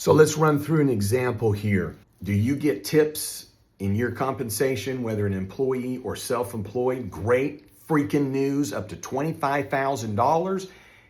So let's run through an example here. Do you get tips in your compensation, whether an employee or self-employed? Great freaking news. Up to $25,000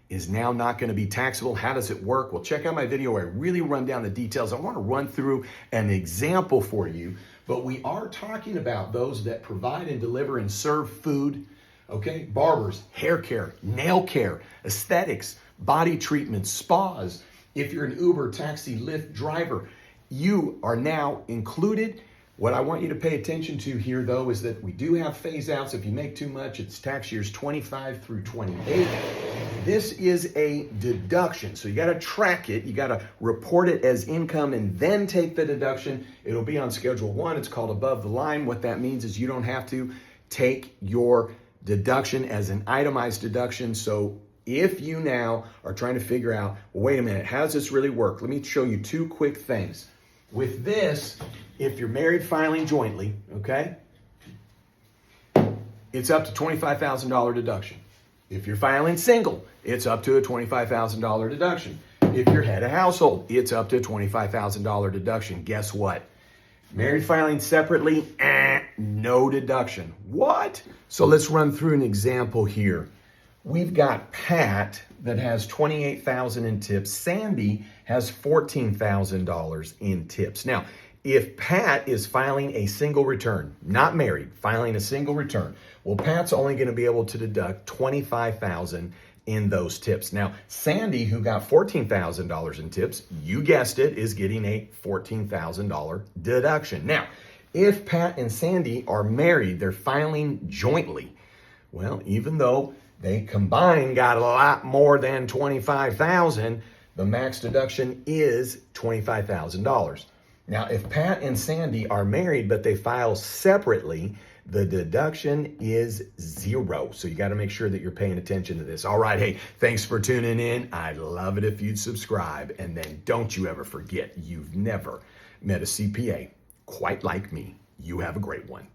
is now not going to be taxable. How does it work? Well, check out my video where I really run down the details. I want to run through an example for you, but we are talking about those that provide and deliver and serve food. Okay, barbers, hair care, nail care, aesthetics, body treatments, spas. If you're an Uber, taxi, Lyft driver, you are now included. What I want you to pay attention to here, though, is that we do have phase outs. If you make too much, it's tax years 25 through 28. This is a deduction, so you got to track it. You got to report it as income and then take the deduction. It'll be on Schedule 1. It's called above the line. What that means is you don't have to take your deduction as an itemized deduction. So if you now are trying to figure out, well, wait a minute, how does this really work? Let me show you two quick things. With this, if you're married filing jointly, okay, it's up to $25,000 deduction. If you're filing single, it's up to a $25,000 deduction. If you're head of household, it's up to a $25,000 deduction. Guess what? Married filing separately, no deduction. What? So let's run through an example here. We've got Pat that has $28,000 in tips. Sandy has $14,000 in tips. Now, if Pat is filing a single return, not married, filing a single return, well, Pat's only going to be able to deduct $25,000 in those tips. Now, Sandy, who got $14,000 in tips, you guessed it, is getting a $14,000 deduction. Now, if Pat and Sandy are married, they're filing jointly. Well, even though they combined got a lot more than $25,000, the max deduction is $25,000. Now, if Pat and Sandy are married, but they file separately, the deduction is zero. So you got to make sure that you're paying attention to this. All right. Hey, thanks for tuning in. I'd love it if you'd subscribe. And then don't you ever forget, you've never met a CPA quite like me. You have a great one.